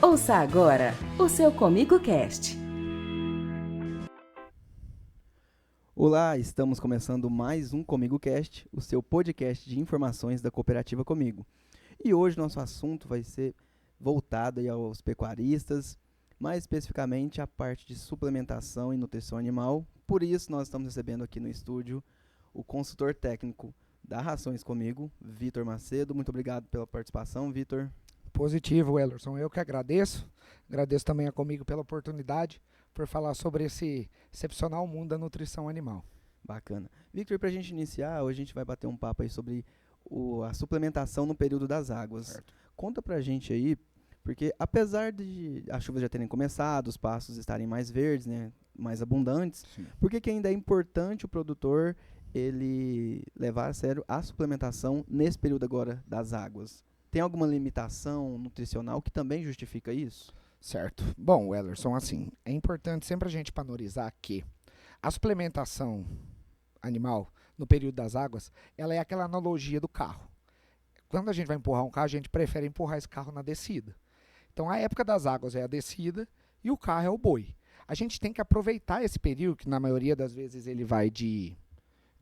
Ouça agora o seu Comigo Cast. Olá, estamos começando mais um Comigo Cast, o seu podcast de informações da Cooperativa Comigo. E hoje nosso assunto vai ser voltado aí aos pecuaristas, mais especificamente a parte de suplementação e nutrição animal. Por isso nós estamos recebendo aqui no estúdio o consultor técnico da Rações Comigo, Vitor Macedo. Muito obrigado pela participação, Vitor. Positivo, Ellerson. Eu que agradeço. Agradeço também a Comigo pela oportunidade, por falar sobre esse excepcional mundo da nutrição animal. Bacana. Victor, para a gente iniciar, hoje a gente vai bater um papo aí sobre a suplementação no período das águas. Certo. Conta pra gente aí, porque apesar de as chuvas já terem começado, os pastos estarem mais verdes, né, mais abundantes, Sim. por que ainda é importante o produtor ele levar a sério a suplementação nesse período agora das águas? Tem alguma limitação nutricional que também justifica isso? Certo. Bom, Ellerson, assim, é importante sempre a gente panorizar que a suplementação animal no período das águas, ela é aquela analogia do carro. Quando a gente vai empurrar um carro, a gente prefere empurrar esse carro na descida. Então, a época das águas é a descida e o carro é o boi. A gente tem que aproveitar esse período, que na maioria das vezes ele vai de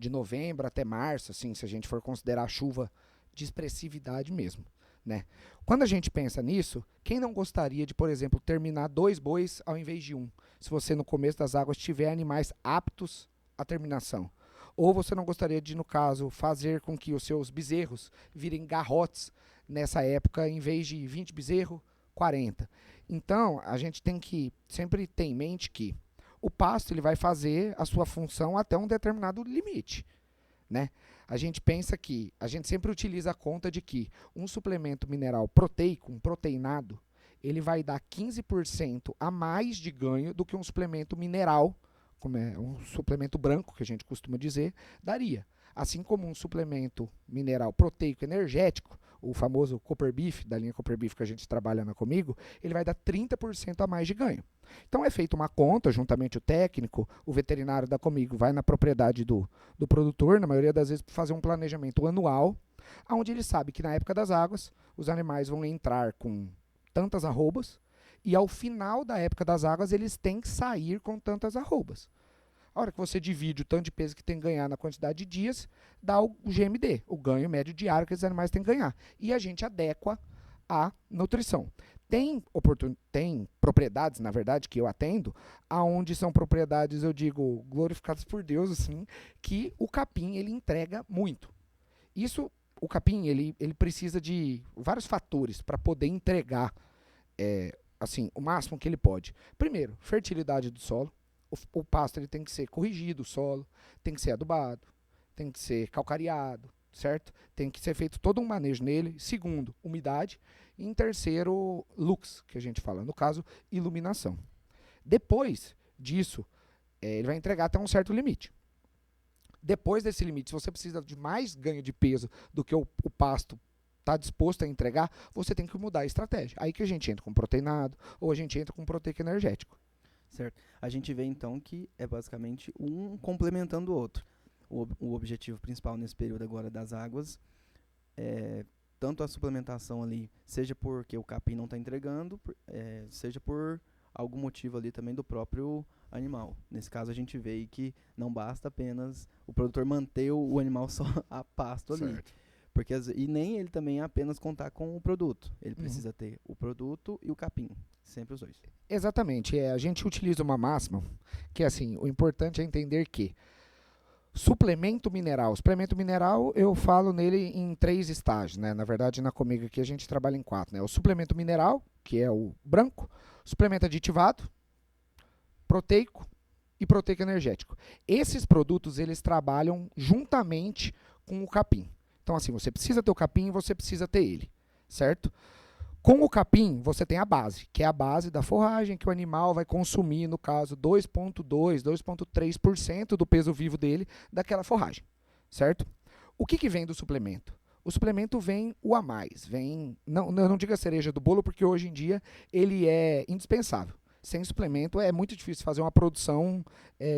novembro até março, assim, se a gente for considerar a chuva de expressividade mesmo, né? Quando a gente pensa nisso, quem não gostaria de, por exemplo, terminar 2 bois ao invés de 1? Se você no começo das águas tiver animais aptos à terminação. Ou você não gostaria de, no caso, fazer com que os seus bezerros virem garrotes nessa época, em vez de 20 bezerros, 40. Então, a gente tem que sempre ter em mente que o pasto ele vai fazer a sua função até um determinado limite, né? A gente pensa que, a gente sempre utiliza a conta de que um suplemento mineral proteico, um proteinado, ele vai dar 15% a mais de ganho do que um suplemento mineral, como é um suplemento branco, que a gente costuma dizer, daria. Assim como um suplemento mineral proteico energético, o famoso Copper Beef, da linha Copper Beef que a gente trabalha na Comigo, ele vai dar 30% a mais de ganho. Então é feita uma conta, juntamente o técnico, o veterinário da Comigo vai na propriedade do produtor, na maioria das vezes, para fazer um planejamento anual, onde ele sabe que na época das águas, os animais vão entrar com tantas arrobas, e ao final da época das águas, eles têm que sair com tantas arrobas. A hora que você divide o tanto de peso que tem que ganhar na quantidade de dias, dá o GMD, o ganho médio diário que esses animais têm que ganhar. E a gente adequa a nutrição. Tem propriedades, na verdade, que eu atendo, aonde são propriedades, eu digo, glorificadas por Deus, assim, que o capim, ele entrega muito. Isso, o capim, ele precisa de vários fatores para poder entregar, assim, o máximo que ele pode. Primeiro, fertilidade do solo. O pasto ele tem que ser corrigido, o solo, tem que ser adubado, tem que ser calcareado, certo? Tem que ser feito todo um manejo nele. Segundo, umidade. E em terceiro, lux, que a gente fala, no caso, iluminação. Depois disso, ele vai entregar até um certo limite. Depois desse limite, se você precisa de mais ganho de peso do que o pasto está disposto a entregar, você tem que mudar a estratégia. Aí que a gente entra com proteinado ou a gente entra com proteico energético. Certo. A gente vê então que é basicamente um complementando o outro. O objetivo principal nesse período agora das águas é tanto a suplementação ali, seja porque o capim não está entregando, seja por algum motivo ali também do próprio animal. Nesse caso a gente vê aí que não basta apenas o produtor manter o animal só a pasto ali. Certo. Porque, e nem ele também apenas contar com o produto. Ele precisa ter o produto e o capim. Sempre os dois. Exatamente. A gente utiliza uma máxima que, assim, o importante é entender que suplemento mineral, eu falo nele em 3 estágios, né? Na verdade, na Comigo aqui a gente trabalha em 4, né? O suplemento mineral, que é o branco, suplemento aditivado, proteico e proteico energético. Esses produtos, eles trabalham juntamente com o capim. Então, assim, você precisa ter o capim e você precisa ter ele, certo? Com o capim, você tem a base, que é a base da forragem que o animal vai consumir, no caso, 2,2%, 2,3% do peso vivo dele daquela forragem, certo? O que vem do suplemento? O suplemento vem o a mais, não diga a cereja do bolo, porque hoje em dia ele é indispensável. Sem suplemento é muito difícil fazer uma produção,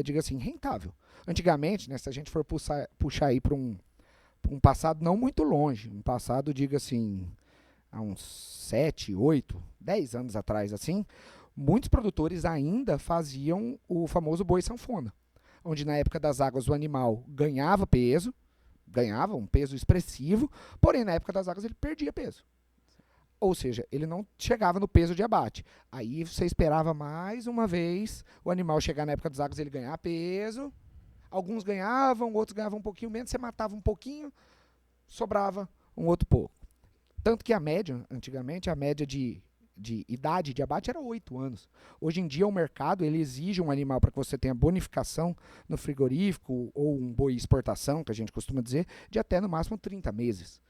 diga assim, rentável. Antigamente, né, se a gente for puxar aí para um passado não muito longe, um passado, diga assim, há uns 7, 8, 10 anos atrás, assim, muitos produtores ainda faziam o famoso boi sanfona, onde na época das águas o animal ganhava um peso expressivo, porém na época das águas ele perdia peso. Ou seja, ele não chegava no peso de abate. Aí você esperava mais uma vez o animal chegar na época das águas, ele ganhar peso. Alguns ganhavam, outros ganhavam um pouquinho menos, você matava um pouquinho, sobrava um outro pouco. Tanto que a média, antigamente, a média de idade de abate era 8 anos. Hoje em dia o mercado ele exige um animal para que você tenha bonificação no frigorífico ou um boi exportação, que a gente costuma dizer, de até no máximo 30 meses.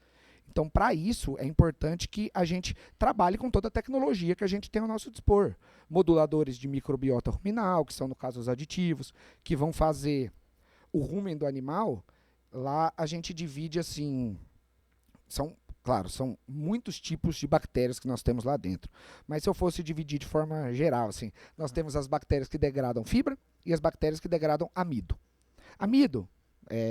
Então, para isso, é importante que a gente trabalhe com toda a tecnologia que a gente tem ao nosso dispor. Moduladores de microbiota ruminal, que são, no caso, os aditivos, que vão fazer o rumen do animal. Lá a gente divide assim, são muitos tipos de bactérias que nós temos lá dentro. Mas se eu fosse dividir de forma geral, assim, nós temos as bactérias que degradam fibra e as bactérias que degradam amido. Amido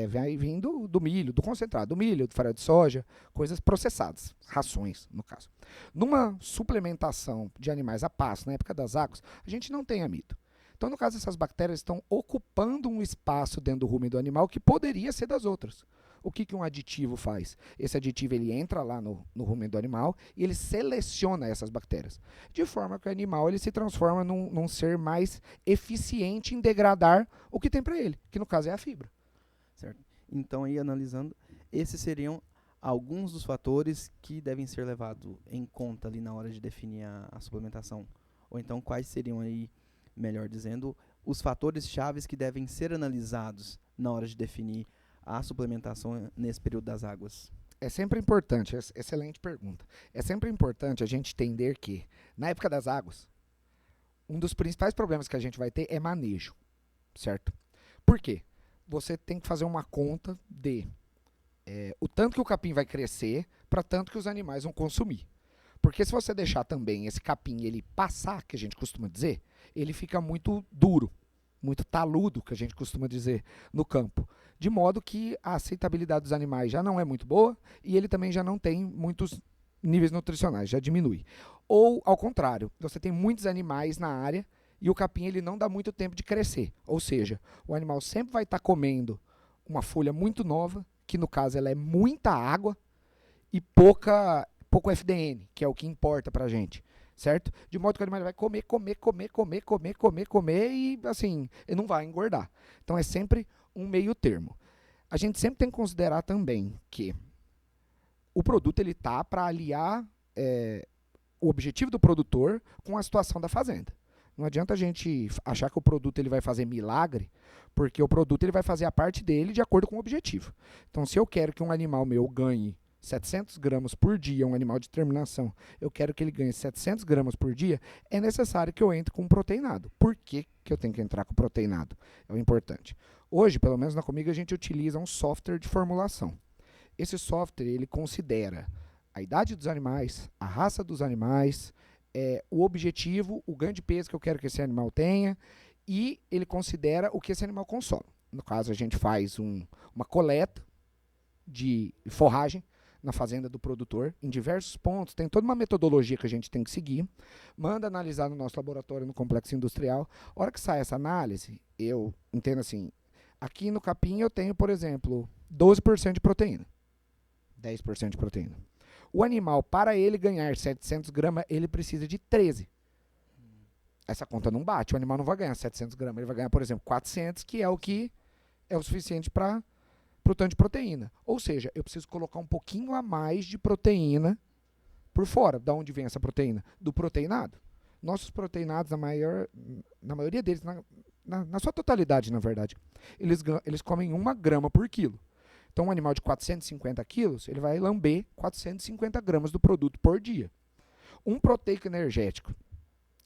vai vindo do milho, do concentrado, do milho, do farelo de soja, coisas processadas, rações, no caso. Numa suplementação de animais a pasto, na época das águas, a gente não tem amido. Então, no caso, essas bactérias estão ocupando um espaço dentro do rumen do animal que poderia ser das outras. O que um aditivo faz? Esse aditivo ele entra lá no rumen do animal e ele seleciona essas bactérias, de forma que o animal ele se transforma num ser mais eficiente em degradar o que tem para ele, que no caso é a fibra. Certo. Então, aí analisando, esses seriam alguns dos fatores que devem ser levados em conta ali na hora de definir a suplementação. Ou então, quais seriam aí, melhor dizendo, os fatores chaves que devem ser analisados na hora de definir a suplementação nesse período das águas? É sempre importante, excelente pergunta. É sempre importante a gente entender que, na época das águas, um dos principais problemas que a gente vai ter é manejo, certo? Por quê? Você tem que fazer uma conta de o tanto que o capim vai crescer para tanto que os animais vão consumir. Porque se você deixar também esse capim ele passar, que a gente costuma dizer, ele fica muito duro, muito taludo, que a gente costuma dizer no campo. De modo que a aceitabilidade dos animais já não é muito boa e ele também já não tem muitos níveis nutricionais, já diminui. Ou, ao contrário, você tem muitos animais na área e o capim ele não dá muito tempo de crescer. Ou seja, o animal sempre vai estar comendo uma folha muito nova, que no caso ela é muita água e pouco FDN, que é o que importa pra gente, certo? De modo que o animal vai comer e assim, ele não vai engordar. Então é sempre um meio termo. A gente sempre tem que considerar também que o produto ele tá para aliar o objetivo do produtor com a situação da fazenda. Não adianta a gente achar que o produto ele vai fazer milagre, porque o produto ele vai fazer a parte dele de acordo com o objetivo. Então, se eu quero que um animal meu ganhe 700 gramas por dia, um animal de terminação, eu quero que ele ganhe 700 gramas por dia, é necessário que eu entre com um proteinado. Por que eu tenho que entrar com proteinado? É o importante. Hoje, pelo menos na Comigo, a gente utiliza um software de formulação. Esse software ele considera a idade dos animais, a raça dos animais, o objetivo, o ganho de peso que eu quero que esse animal tenha, e ele considera o que esse animal consome. No caso, a gente faz uma coleta de forragem na fazenda do produtor, em diversos pontos, tem toda uma metodologia que a gente tem que seguir, manda analisar no nosso laboratório, no complexo industrial. A hora que sai essa análise, eu entendo assim, aqui no capim eu tenho, por exemplo, 12% de proteína, 10% de proteína. O animal, para ele ganhar 700 gramas, ele precisa de 13. Essa conta não bate. O animal não vai ganhar 700 gramas. Ele vai ganhar, por exemplo, 400, que é o suficiente para o tanto de proteína. Ou seja, eu preciso colocar um pouquinho a mais de proteína por fora. Da onde vem essa proteína? Do proteinado. Nossos proteinados, na maioria deles, na sua totalidade, na verdade, eles comem 1 grama por quilo. Então, um animal de 450 quilos, ele vai lamber 450 gramas do produto por dia. Um proteico energético,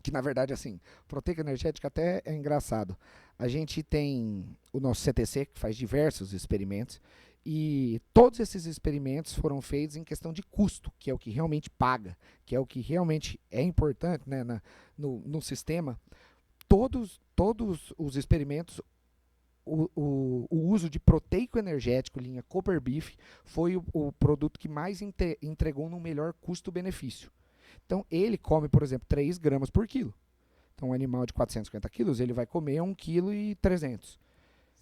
que na verdade, assim, proteico energético até é engraçado. A gente tem o nosso CTC, que faz diversos experimentos, e todos esses experimentos foram feitos em questão de custo, que é o que realmente paga, que é o que realmente é importante, né, no sistema. Todos os experimentos o uso de proteico energético, linha Copper Beef, foi o produto que mais entregou no melhor custo-benefício. Então, ele come, por exemplo, 3 gramas por quilo. Então, um animal de 450 quilos, ele vai comer 1,3 kg.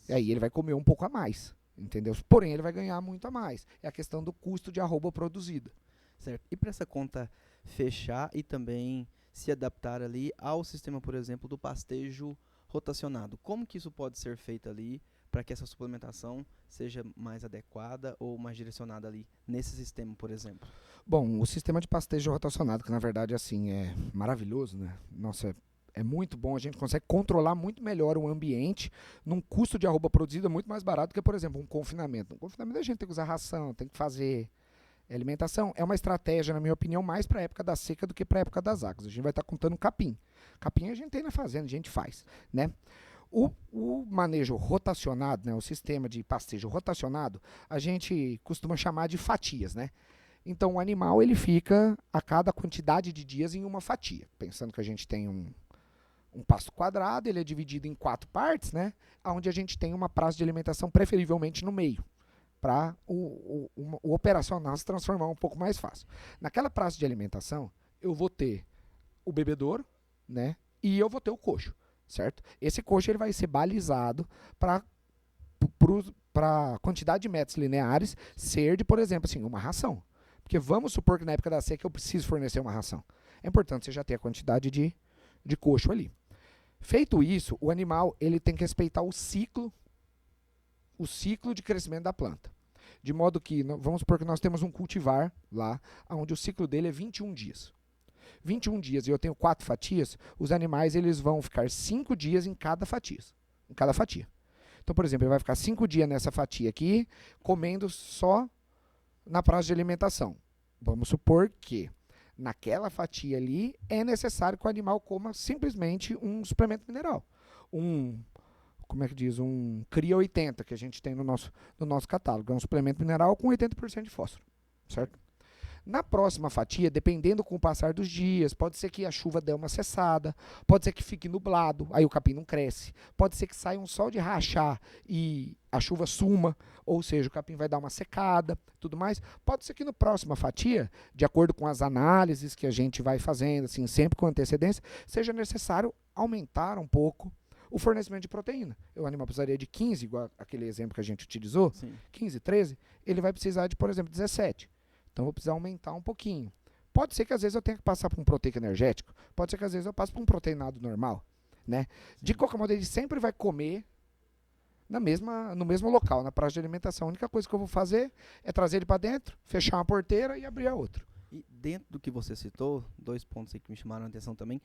E aí ele vai comer um pouco a mais, entendeu? Porém, ele vai ganhar muito a mais. É a questão do custo de arroba produzida. Certo. E para essa conta fechar e também se adaptar ali ao sistema, por exemplo, do pastejo rotacionado, como que isso pode ser feito ali para que essa suplementação seja mais adequada ou mais direcionada ali nesse sistema, por exemplo? Bom, o sistema de pastejo rotacionado, que na verdade assim é maravilhoso, né? Nossa, é muito bom, a gente consegue controlar muito melhor o ambiente num custo de arroba produzida muito mais barato que, por exemplo, um confinamento. No confinamento a gente tem que usar ração, tem que fazer alimentação. É uma estratégia, na minha opinião, mais para a época da seca do que para a época das águas. A gente vai estar contando capim. Capim a gente tem na fazenda, a gente faz, né? O manejo rotacionado, né, o sistema de pastejo rotacionado, a gente costuma chamar de fatias, né? Então o animal ele fica a cada quantidade de dias em uma fatia. Pensando que a gente tem um pasto quadrado, ele é dividido em 4 partes, né? Onde a gente tem uma praça de alimentação preferivelmente no meio, para o operacional se transformar um pouco mais fácil. Naquela praça de alimentação, eu vou ter o bebedouro, né? E eu vou ter o coxo, certo? Esse coxo ele vai ser balizado para a quantidade de metros lineares ser de, por exemplo, assim, uma ração. Porque vamos supor que na época da seca eu preciso fornecer uma ração. É importante você já ter a quantidade de coxo ali. Feito isso, o animal ele tem que respeitar o ciclo de crescimento da planta. De modo que, vamos supor que nós temos um cultivar lá, onde o ciclo dele é 21 dias. 21 dias e eu tenho 4 fatias, os animais eles vão ficar 5 dias em cada fatia. Então, por exemplo, ele vai ficar 5 dias nessa fatia aqui, comendo só na praça de alimentação. Vamos supor que naquela fatia ali é necessário que o animal coma simplesmente um suplemento mineral. Um Cria 80 que a gente tem no nosso catálogo. É um suplemento mineral com 80% de fósforo, certo? Na próxima fatia, dependendo com o passar dos dias, pode ser que a chuva dê uma cessada, pode ser que fique nublado, aí o capim não cresce, pode ser que saia um sol de rachar e a chuva suma, ou seja, o capim vai dar uma secada, tudo mais. Pode ser que na próxima fatia, de acordo com as análises que a gente vai fazendo, assim, sempre com antecedência, seja necessário aumentar um pouco o fornecimento de proteína. O animal precisaria de 15, igual aquele exemplo que a gente utilizou, Sim. 15, 13, ele vai precisar de, por exemplo, 17. Então, vou precisar aumentar um pouquinho. Pode ser que às vezes eu tenha que passar por um proteico energético. Pode ser que às vezes eu passe por um proteinado normal, né? De qualquer modo, ele sempre vai comer no mesmo local, na praça de alimentação. A única coisa que eu vou fazer é trazer ele para dentro, fechar uma porteira e abrir a outra. E dentro do que você citou, 2 pontos aí que me chamaram a atenção também,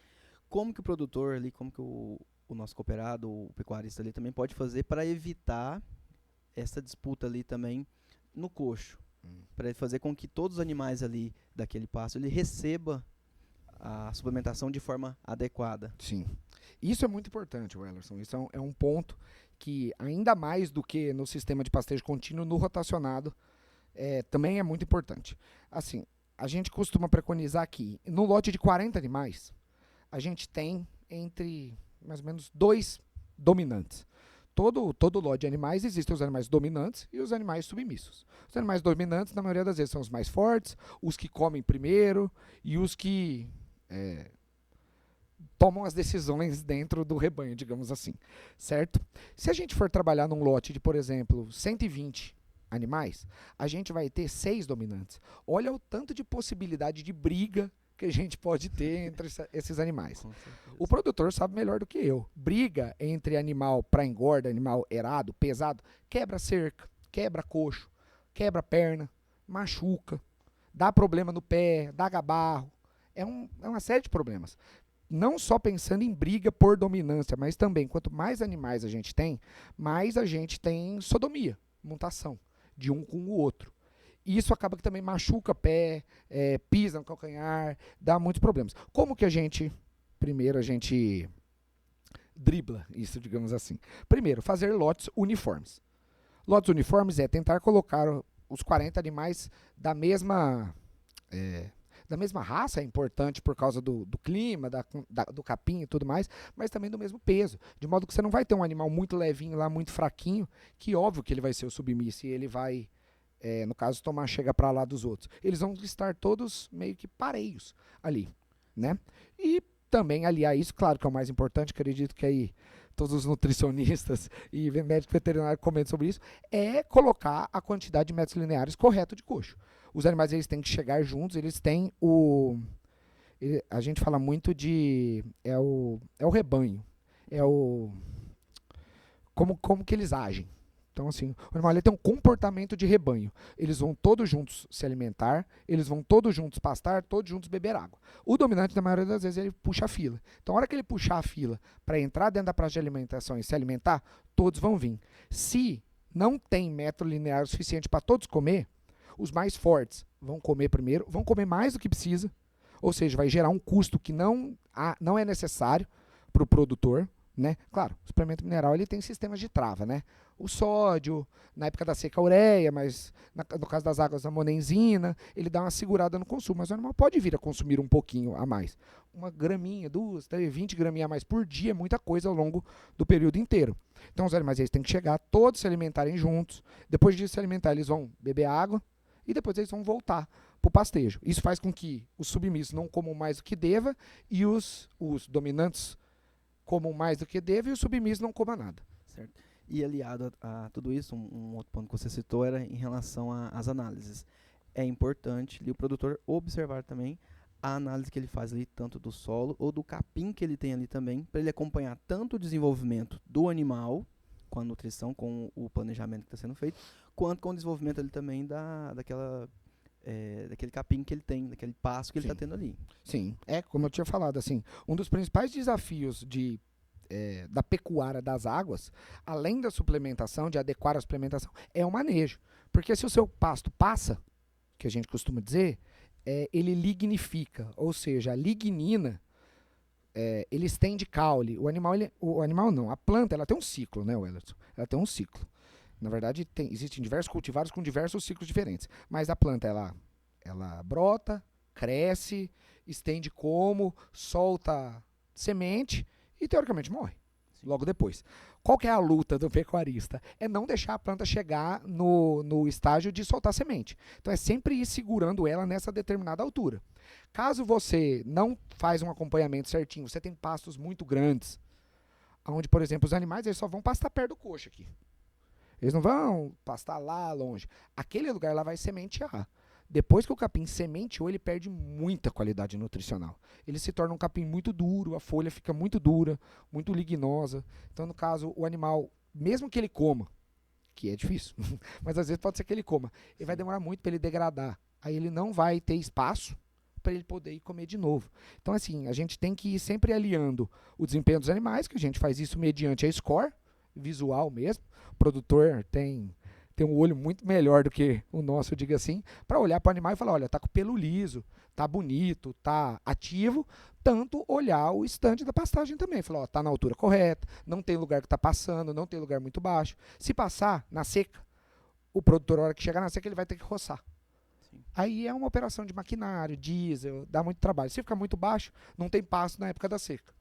como que o produtor ali, como que o nosso cooperado, o pecuarista ali também pode fazer para evitar essa disputa ali também no coxo? Para fazer com que todos os animais ali daquele pasto ele receba a suplementação de forma adequada. Sim. Isso é muito importante, Wellerson. Isso é um ponto que, ainda mais do que no sistema de pastejo contínuo, no rotacionado, também é muito importante. Assim, a gente costuma preconizar que, no lote de 40 animais, a gente tem entre mais ou menos 2 dominantes. Todo lote de animais existem os animais dominantes e os animais submissos. Os animais dominantes, na maioria das vezes, são os mais fortes, os que comem primeiro e os que tomam as decisões dentro do rebanho, digamos assim, certo? Se a gente for trabalhar num lote de, por exemplo, 120 animais, a gente vai ter 6 dominantes. Olha o tanto de possibilidade de briga que a gente pode ter entre esses animais. O produtor sabe melhor do que eu. Briga entre animal para engorda, animal erado, pesado, quebra cerca, quebra coxo, quebra perna, machuca, dá problema no pé, dá gabarro. É uma série de problemas. Não só pensando em briga por dominância, mas também, quanto mais animais a gente tem, mais a gente tem sodomia, mutação de um com o outro. E isso acaba que também machuca pé, pisa no calcanhar, dá muitos problemas. Como que primeiro a gente dribla isso, digamos assim? Primeiro, fazer lotes uniformes. Lotes uniformes é tentar colocar os 40 animais da mesma da mesma raça, é importante por causa do clima, do capim e tudo mais, mas também do mesmo peso. De modo que você não vai ter um animal muito levinho lá, muito fraquinho, que óbvio que ele vai ser o submisso e ele vai, no caso, chega para lá dos outros. Eles vão estar todos meio que pareios ali, né? E também aliar isso, claro que é o mais importante, acredito que aí todos os nutricionistas e médico veterinário comentam sobre isso, é colocar a quantidade de metros lineares correto de coxo. Os animais eles têm que chegar juntos, eles têm a gente fala muito de é o rebanho, como que eles agem. Então, assim, o animal ele tem um comportamento de rebanho. Eles vão todos juntos se alimentar, eles vão todos juntos pastar, todos juntos beber água. O dominante, na maioria das vezes, ele puxa a fila. Então, a hora que ele puxar a fila para entrar dentro da praça de alimentação e se alimentar, todos vão vir. Se não tem metro linear suficiente para todos comer, os mais fortes vão comer primeiro, vão comer mais do que precisa, ou seja, vai gerar um custo que não é necessário para o produtor, né? Claro, o suplemento mineral ele tem sistemas de trava, né? O sódio, na época da seca a ureia, mas no caso das águas a monenzina, ele dá uma segurada no consumo, mas o animal pode vir a consumir um pouquinho a mais. Uma graminha, 2, 3, 20 graminhas a mais por dia é muita coisa ao longo do período inteiro. Então os animais eles têm que chegar, todos se alimentarem juntos, depois de se alimentar eles vão beber água e depois eles vão voltar para o pastejo. Isso faz com que os submissos não comam mais do que deva e os dominantes comam mais do que deve e o submisso não coma nada. Certo. E aliado a tudo isso, um outro ponto que você citou era em relação às análises. É importante ali, o produtor observar também a análise que ele faz ali, tanto do solo ou do capim que ele tem ali também, para ele acompanhar tanto o desenvolvimento do animal, com a nutrição, com o planejamento que está sendo feito, quanto com o desenvolvimento ali também daquele capim que ele tem, daquele passo que ele está tendo ali. Sim, como eu tinha falado, assim, um dos principais desafios da pecuária das águas, além da suplementação, de adequar a suplementação, é o manejo. Porque se o seu pasto passa, que a gente costuma dizer, ele lignifica, ou seja, a lignina, ele estende caule. O animal não, a planta ela tem um ciclo, né, Wellerson? Ela tem um ciclo. Na verdade, existem diversos cultivares com diversos ciclos diferentes. Mas a planta, ela brota, cresce, estende solta semente e, teoricamente, morre logo depois. Qual que é a luta do pecuarista? É não deixar a planta chegar no estágio de soltar semente. Então, é sempre ir segurando ela nessa determinada altura. Caso você não faz um acompanhamento certinho, você tem pastos muito grandes, onde, por exemplo, os animais eles só vão pastar perto do coxo aqui. Eles não vão pastar lá longe. Aquele lugar lá vai sementear. Depois que o capim sementeou, ele perde muita qualidade nutricional. Ele se torna um capim muito duro, a folha fica muito dura, muito lignosa. Então, no caso, o animal, mesmo que ele coma, que é difícil, mas às vezes pode ser que ele coma, ele vai demorar muito para ele degradar. Aí ele não vai ter espaço para ele poder ir comer de novo. Então, assim, a gente tem que ir sempre aliando o desempenho dos animais, que a gente faz isso mediante a score, visual mesmo. O produtor tem um olho muito melhor do que o nosso, diga assim, para olhar para o animal e falar, olha, tá com pelo liso, tá bonito, tá ativo, tanto olhar o estande da pastagem também, falar, ó, tá na altura correta, não tem lugar que tá passando, não tem lugar muito baixo. Se passar na seca, o produtor, a hora que chegar na seca, ele vai ter que roçar. Sim. Aí é uma operação de maquinário, diesel, dá muito trabalho. Se ficar muito baixo, não tem pasto na época da seca.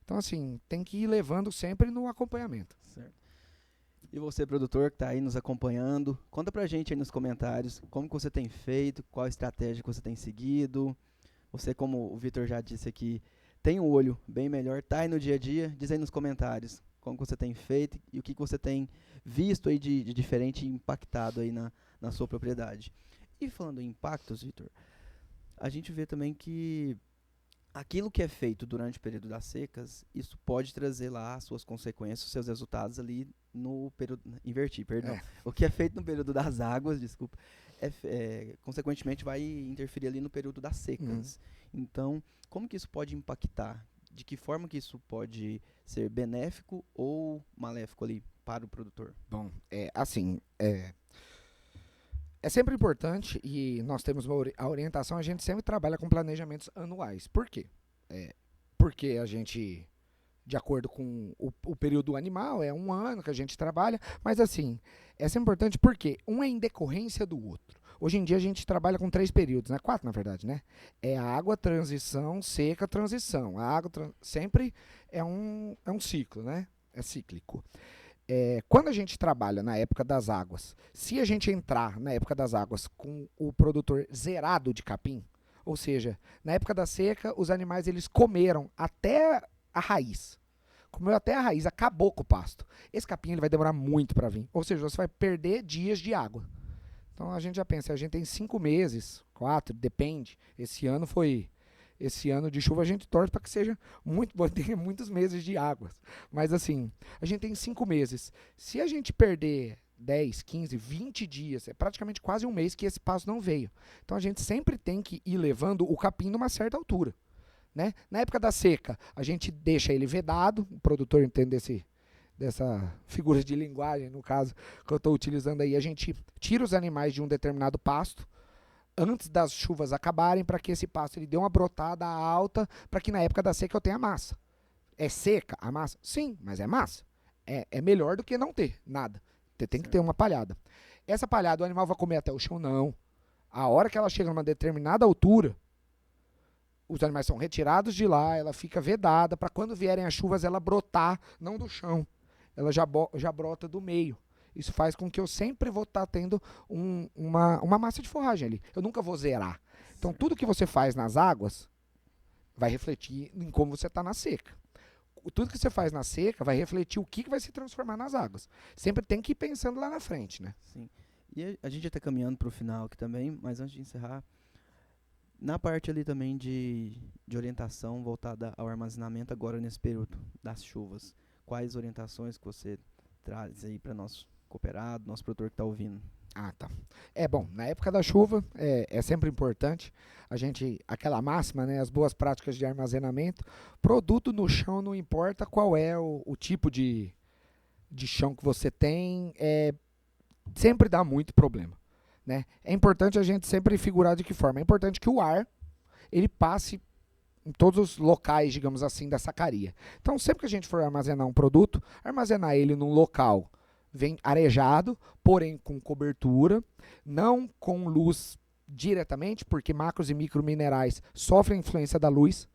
Então, assim, tem que ir levando sempre no acompanhamento. Certo. E você, produtor, que está aí nos acompanhando, conta pra gente aí nos comentários como que você tem feito, qual a estratégia que você tem seguido. Você, como o Vitor já disse aqui, tem um olho bem melhor, tá aí no dia a dia. Diz aí nos comentários como que você tem feito e o que você tem visto aí de diferente e impactado aí na sua propriedade. E falando em impactos, Vitor, a gente vê também que aquilo que é feito durante o período das secas, isso pode trazer lá as suas consequências, os seus resultados ali no período... Inverti, perdão. O que é feito no período das águas, desculpa, consequentemente vai interferir ali no período das secas. Então, como que isso pode impactar? De que forma que isso pode ser benéfico ou maléfico ali para o produtor? Bom, é sempre importante, e nós temos a orientação, a gente sempre trabalha com planejamentos anuais. Por quê? Porque a gente, de acordo com o período animal, é um ano que a gente trabalha, mas assim, é sempre importante porque um é em decorrência do outro. Hoje em dia a gente trabalha com 3 períodos, né? 4, na verdade, né? É água, transição, seca, transição. A água sempre é um ciclo, né? É cíclico. Quando a gente trabalha na época das águas, se a gente entrar na época das águas com o produtor zerado de capim, ou seja, na época da seca, os animais eles comeram até a raiz. Comeu até a raiz, acabou com o pasto. Esse capim ele vai demorar muito para vir. Ou seja, você vai perder dias de água. Então a gente já pensa, a gente tem 5 meses, 4, depende. Esse ano de chuva a gente torce para que seja muito bom, tenha muitos meses de água. Mas assim, a gente tem 5 meses. Se a gente perder 10, 15, 20 dias, é praticamente quase um mês que esse pasto não veio. Então a gente sempre tem que ir levando o capim numa certa altura. Né? Na época da seca, a gente deixa ele vedado, o produtor entende dessa figura de linguagem, no caso que eu estou utilizando aí, a gente tira os animais de um determinado pasto antes das chuvas acabarem, para que esse pasto ele dê uma brotada alta, para que na época da seca eu tenha massa. É seca a massa? Sim, mas é massa. É melhor do que não ter nada. Você tem que ter uma palhada. Essa palhada o animal vai comer até o chão? Não. A hora que ela chega numa determinada altura, os animais são retirados de lá, ela fica vedada, para quando vierem as chuvas ela brotar, não do chão. Ela já brota do meio. Isso faz com que eu sempre vou estar tendo uma massa de forragem ali. Eu nunca vou zerar. Então, tudo que você faz nas águas vai refletir em como você está na seca. Tudo que você faz na seca vai refletir o que vai se transformar nas águas. Sempre tem que ir pensando lá na frente, né? Sim. E a gente já está caminhando para o final aqui também, mas antes de encerrar, na parte ali também de orientação voltada ao armazenamento agora nesse período das chuvas, quais orientações que você traz aí para nosso cooperado, nosso produtor que está ouvindo? Ah, tá. Bom, na época da chuva é sempre importante aquela máxima, né, as boas práticas de armazenamento, produto no chão não importa qual é o tipo de chão que você tem, sempre dá muito problema. Né? É importante a gente sempre figurar de que forma? É importante que o ar ele passe em todos os locais, digamos assim, da sacaria. Então, sempre que a gente for armazenar um produto, armazenar ele num local arejado, porém com cobertura, não com luz diretamente, porque macros e microminerais sofrem influência da luz.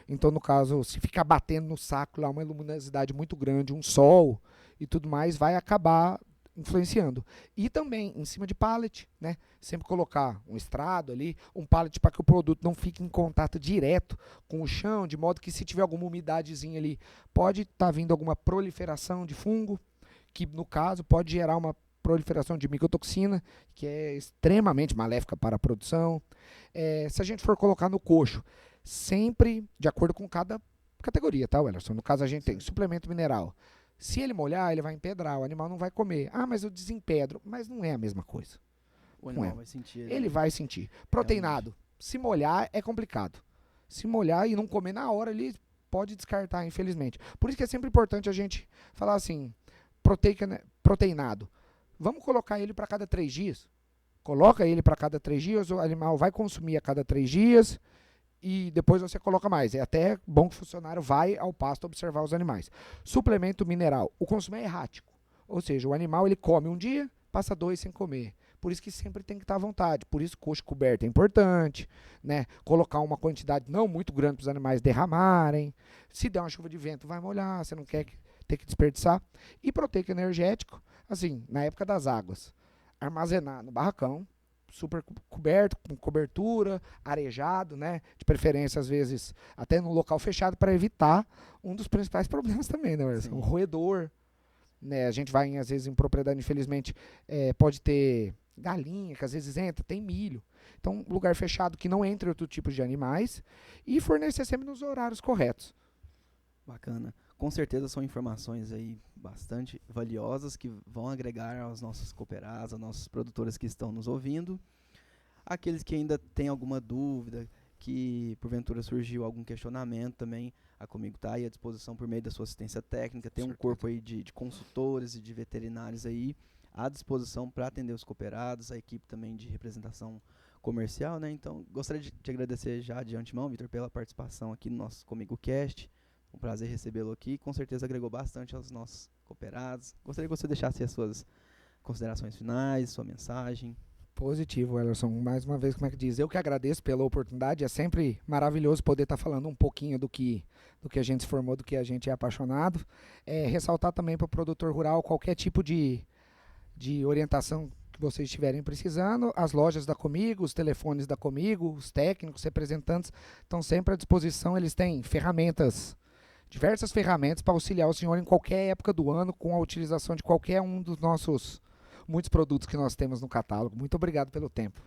Então, no caso, se ficar batendo no saco lá uma luminosidade muito grande, um sol e tudo mais, vai acabar influenciando. E também em cima de pallet, né? Sempre colocar um estrado ali, um pallet para que o produto não fique em contato direto com o chão, de modo que se tiver alguma umidadezinha ali, pode estar vindo alguma proliferação de fungo, que no caso pode gerar uma proliferação de micotoxina, que é extremamente maléfica para a produção. Se a gente for colocar no coxo, sempre de acordo com cada categoria, tá, Wellerson? No caso a gente tem suplemento mineral. Se ele molhar, ele vai empedrar, o animal não vai comer. Ah, mas eu desempedro. Mas não é a mesma coisa. O animal vai sentir. Ele vai sentir. Proteinado. Se molhar, é complicado. Se molhar e não comer na hora, ele pode descartar, infelizmente. Por isso que é sempre importante a gente falar assim, proteinado. Vamos colocar ele para cada 3 dias? Coloca ele para cada 3 dias, o animal vai consumir a cada 3 dias, e depois você coloca mais. É até bom que o funcionário vai ao pasto observar os animais. Suplemento mineral. O consumo é errático. Ou seja, o animal ele come um dia, passa 2 sem comer. Por isso que sempre tem que estar à vontade. Por isso coxo coberto é importante. Né? Colocar uma quantidade não muito grande para os animais derramarem. Se der uma chuva de vento, vai molhar. Você não quer ter que desperdiçar. E proteico energético, assim, na época das águas. Armazenar no barracão, super coberto, com cobertura, arejado, né? De preferência, às vezes, até num local fechado, para evitar um dos principais problemas também, né? Um roedor, né? A gente vai, às vezes, em propriedade, infelizmente, pode ter galinha, que às vezes entra, tem milho. Então, lugar fechado que não entre outro tipo de animais e fornecer sempre nos horários corretos. Bacana. Com certeza são informações aí bastante valiosas que vão agregar aos nossos cooperados, aos nossos produtores que estão nos ouvindo. Aqueles que ainda têm alguma dúvida, que porventura surgiu algum questionamento também, a Comigo está aí à disposição por meio da sua assistência técnica. Tem um corpo aí de consultores e de veterinários aí à disposição para atender os cooperados, a equipe também de representação comercial, né? Então, gostaria de te agradecer já de antemão, Vitor, pela participação aqui no nosso Comigo Cast. Um prazer recebê-lo aqui, com certeza agregou bastante aos nossos cooperados. Gostaria que você deixasse as suas considerações finais, sua mensagem. Positivo, Ellerson. Mais uma vez, como é que diz? Eu que agradeço pela oportunidade. É sempre maravilhoso poder estar falando um pouquinho do que a gente se formou, do que a gente é apaixonado. Ressaltar também para o produtor rural qualquer tipo de orientação que vocês estiverem precisando. As lojas da Comigo, os telefones da Comigo, os técnicos, representantes estão sempre à disposição. Eles têm diversas ferramentas para auxiliar o senhor em qualquer época do ano com a utilização de qualquer um dos nossos muitos produtos que nós temos no catálogo. Muito obrigado pelo tempo.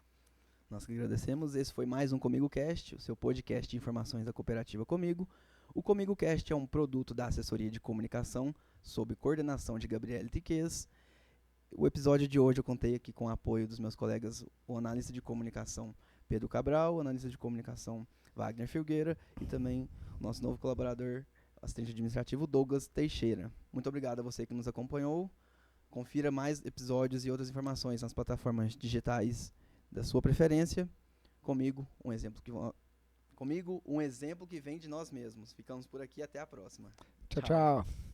Nós que agradecemos. Esse foi mais um Comigo Cast, o seu podcast de informações da cooperativa Comigo. O Comigo Cast é um produto da assessoria de comunicação sob coordenação de Gabriele Tiquez. O episódio de hoje eu contei aqui com o apoio dos meus colegas, o analista de comunicação Pedro Cabral, o analista de comunicação Wagner Filgueira e também o nosso novo colaborador, assistente administrativo Douglas Teixeira. Muito obrigado a você que nos acompanhou. Confira mais episódios e outras informações nas plataformas digitais da sua preferência. Comigo, um exemplo que vem de nós mesmos. Ficamos por aqui, até a próxima. Tchau, tchau.